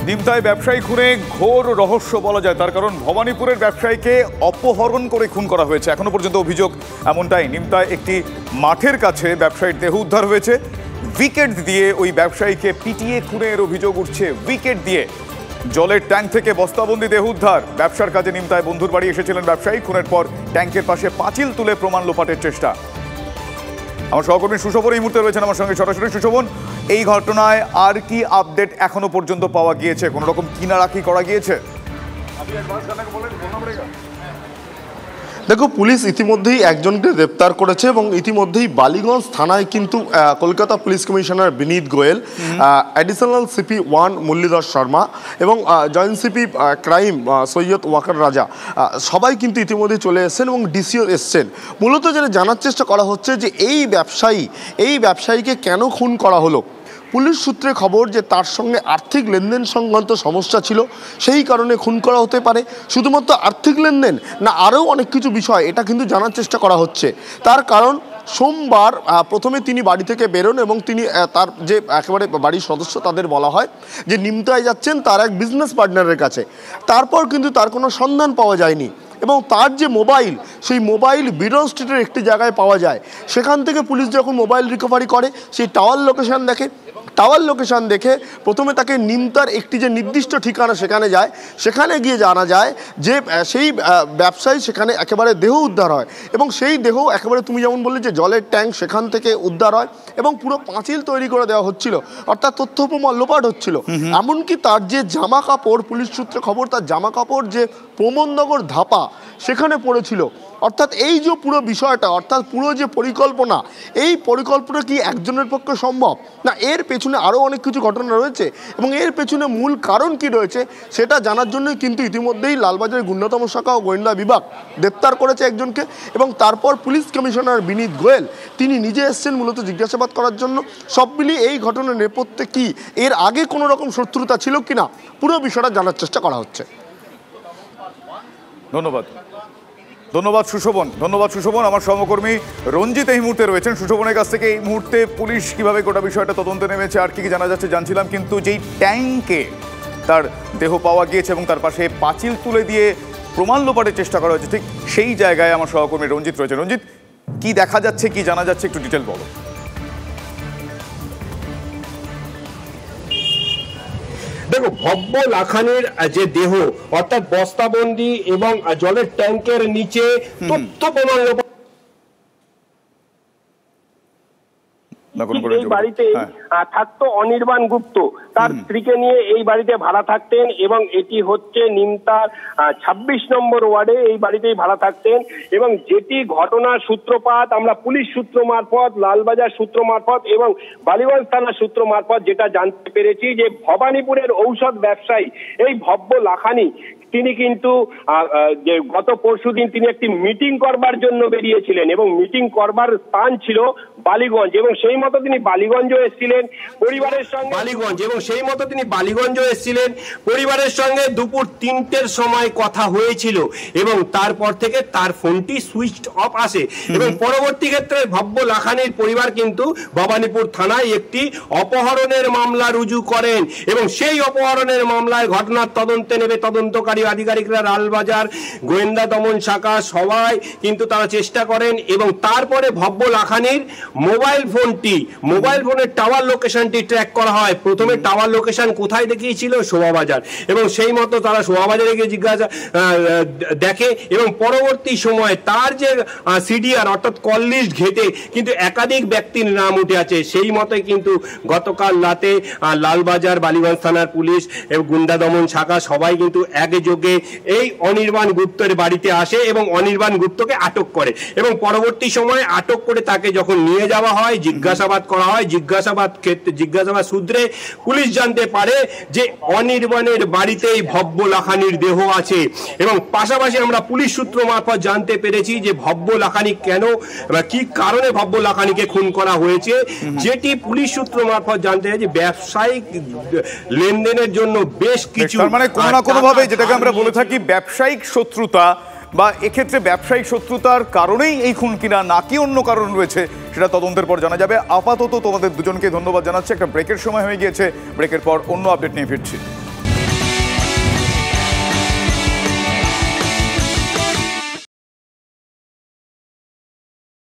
নিমতায় ব্যবসায়ী খুনে ঘোর রহস্য বলা যায়, তার কারণ ভবানীপুরের ব্যবসায়ীকে অপহরণ করে খুন করা হয়েছে। এখনো পর্যন্ত অভিযোগ এমনটাই। নিমতায় একটি মাঠের কাছে ব্যবসায়ীর দেহ উদ্ধার হয়েছে। উইকেট দিয়ে ওই ব্যবসায়ীকে পিটিয়ে খুনের অভিযোগ উঠছে। উইকেট দিয়ে জলের ট্যাঙ্ক থেকে বস্তাবন্দি দেহ উদ্ধার। ব্যবসার কাজে নিমতায় বন্ধুর বাড়ি এসেছিলেন ব্যবসায়ী। খুনের পর ট্যাঙ্কের পাশে পাঁচিল তুলে প্রমাণ লোপাটের চেষ্টা। আমার সহকর্মী সুশোভন এই মুহূর্তে রয়েছেন আমার সঙ্গে সরাসরি। সুশোভন, এই ঘটনায় আর কি আপডেট এখনো পর্যন্ত পাওয়া গিয়েছে? কোনো রকম কিনারাকি করা গিয়েছে? দেখো, পুলিশ ইতিমধ্যেই একজনকে গ্রেপ্তার করেছে এবং ইতিমধ্যেই বালিগঞ্জ থানায় কিন্তু Kolkata police commissioner Vineet Goel, additional CP 1 Muralidhar Sharma এবং joint CP crime Syed Waqar Raja সবাই কিন্তু ইতিমধ্যেই চলে এসেছেন এবং ডিসিও এসছেন। মূলত যেটা জানার চেষ্টা করা হচ্ছে যে এই ব্যবসায়ীকে কেন খুন করা হলো। পুলিশ সূত্রে খবর যে তার সঙ্গে আর্থিক লেনদেন সংক্রান্ত সমস্যা ছিল, সেই কারণে খুন করা হতে পারে। শুধুমাত্র আর্থিক লেনদেন না, আরও অনেক কিছু বিষয় এটা কিন্তু জানার চেষ্টা করা হচ্ছে। তার কারণ সোমবার প্রথমে তিনি বাড়ি থেকে বেরোন এবং তিনি তার যে একেবারে বাড়ির সদস্য তাদের বলা হয় যে নিমতায় যাচ্ছেন তার এক বিজনেস পার্টনারের কাছে। তারপর কিন্তু তার কোনো সন্ধান পাওয়া যায়নি এবং তার যে মোবাইল, সেই মোবাইল বিডন স্ট্রিটের একটি জায়গায় পাওয়া যায়। সেখান থেকে পুলিশ যখন মোবাইল রিকভারি করে, সেই টাওয়ার লোকেশান দেখে প্রথমে তাকে নিমতার একটি যে নির্দিষ্ট ঠিকানা সেখানে যায়। সেখানে গিয়ে জানা যায় যে সেই ব্যবসায়ী সেখানে একেবারে দেহ উদ্ধার হয় এবং সেই দেহ একেবারে তুমি যেমন বললে যে জলের ট্যাঙ্ক সেখান থেকে উদ্ধার হয় এবং পুরো পাঁচিল তৈরি করে দেওয়া হচ্ছিল, অর্থাৎ তথ্য প্রমাণ লোপাট হচ্ছিল। এমনকি তার যে জামা কাপড়, পুলিশ সূত্রে খবর তার জামা কাপড় যে প্রমোদনগর ধাপা সেখানে পড়েছিল। অর্থাৎ এই যে পুরো বিষয়টা, অর্থাৎ পুরো যে পরিকল্পনা, এই পরিকল্পনা কি একজনের পক্ষে সম্ভব না? এর পেছনে আরও অনেক কিছু ঘটনা রয়েছে এবং এর পেছনে মূল কারণ কি রয়েছে সেটা জানার জন্যই কিন্তু ইতিমধ্যেই লালবাজারের গুন্ডাতম শাখা ও গোয়েন্দা বিভাগ গ্রেপ্তার করেছে একজনকে এবং তারপর পুলিশ কমিশনার বিনীত গোয়েল তিনি নিজে এসছেন মূলত জিজ্ঞাসাবাদ করার জন্য। সব মিলিয়ে এই ঘটনার নেপথ্যে কি, এর আগে কোনো রকম শত্রুতা ছিল কিনা, পুরো বিষয়টা জানার চেষ্টা করা হচ্ছে। ধন্যবাদ সুশোভন। আমার সহকর্মী রঞ্জিত এই মুহূর্তে রয়েছেন। সুশোভনের কাছ থেকে এই মুহূর্তে পুলিশ কিভাবে গোটা বিষয়টা তদন্তে নেমেছে, আর কি জানা যাচ্ছে জানছিলাম, কিন্তু যেই ট্যাঙ্কে তার দেহ পাওয়া গিয়েছে এবং তার পাশে পাঁচিল তুলে দিয়ে প্রমাণ লোপাটের চেষ্টা করা হয়েছে, ঠিক সেই জায়গায় আমার সহকর্মী রঞ্জিত রয়েছে। রঞ্জিত, কি দেখা যাচ্ছে, কি জানা যাচ্ছে, একটু ডিটেল বলো। দেখো, ভব্য লাখানির যে দেহ অর্থাৎ বস্তাবন্দি এবং জলের ট্যাঙ্কের নিচে তথ্য প্রমাণ এই বাড়িতে থাকতো অনির্বাণ গুপ্ত। তার স্ত্রীকে নিয়ে এই বাড়িতে ভাড়া থাকতেন এবং এটি হচ্ছে নিমতার 26 নম্বর ওয়ার্ডে এই বাড়িতেই ভাড়া থাকতেন। এবং যেটি ঘটনার সূত্রপাত আমরা পুলিশ সূত্র মারফত, লালবাজার সূত্র মারফত এবং বালিগঞ্জ থানার সূত্র মারফত যেটা জানতে পেরেছি যে ভবানীপুরের ঔষধ ব্যবসায়ী এই ভব্য লাখানি তিনি কিন্তু গত পরশুদিন তিনি একটি মিটিং করবার জন্য বেরিয়েছিলেন এবং মিটিং করবার স্থান ছিল বালিগঞ্জ এবং সেই মতো তিনি বালিগঞ্জও এসেছিলেন পরিবারের সঙ্গে দুপুর 3টের সময় কথা হয়েছিল এবং তারপর থেকে তার ফোনটি সুইচ অফ আসে এবং পরবর্তী ক্ষেত্রে ভব্য লাখানির পরিবার কিন্তু ভবানীপুর থানায় একটি অপহরণের মামলা রুজু করেন এবং সেই অপহরণের মামলায় ঘটনার তদন্তে নেবে তদন্তকারী আধিকারিকরা, লালবাজার গোয়েন্দা দমন শাখা সবাই কিন্তু তারা চেষ্টা করেন এবং তারপরে ভব্য লাখানির মোবাইল ফোনের টাওয়ার লোকেশনটি ট্র্যাক করা হয়। প্রথমে টাওয়ার লোকেশন কোথায় দেখিয়েছিল? শোভাবাজার, এবং সেই মতো তারা শোভাবাজারে গিয়ে জিজ্ঞাসা দেখে এবং পরবর্তী সময়ে তার যে সিডিআর অর্থাৎ কল লিস্ট ঘেটে কিন্তু একাধিক ব্যক্তির নাম উঠে আছে। সেই মতোই কিন্তু গতকাল রাতে লালবাজার বালিগঞ্জ থানার পুলিশ এবং গুন্ডা দমন শাখা সবাই কিন্তু একযোগে এই অনির্বাণ গুপ্তের বাড়িতে আসে এবং অনির্বাণ গুপ্তকে আটক করে এবং পরবর্তী সময়ে আটক করে তাকে যখন নিয়ে যাওয়া হয়, জিজ্ঞাসাবাদ করা হয়, জিজ্ঞাসাবাদ সূত্রে পুলিশ জানতে পারে যে অনির্বাণের বাড়িতেই ভব্য লাখানির দেহ আছে এবং পাশাপাশি আমরা পুলিশ সূত্র মারফত জানতে পেরেছি যে ভব্য লাখানি কেন বা কি কারণে ভব্য লাখানিকে খুন করা হয়েছে, যেটি পুলিশ সূত্র মারফত জানতে পেরেছি ব্যবসায়িক লেনদেনের জন্য বেশ কিছু, মানে কোনো না কোনো ভাবে যেটাকে আমরা বলে থাকি ব্যবসায়িক শত্রুতা, বা এক্ষেত্রে ব্যবসায়িক শত্রুতার কারণেই এই খুন কিনা নাকি অন্য কারণ রয়েছে সেটা তদন্তের পর জানা যাবে। আপাতত তোমাদের দুজনকে ধন্যবাদ জানাচ্ছি। একটা ব্রেকের সময় হয়ে গিয়েছে, ব্রেকের পর অন্য আপডেট নিয়ে ফিরছি।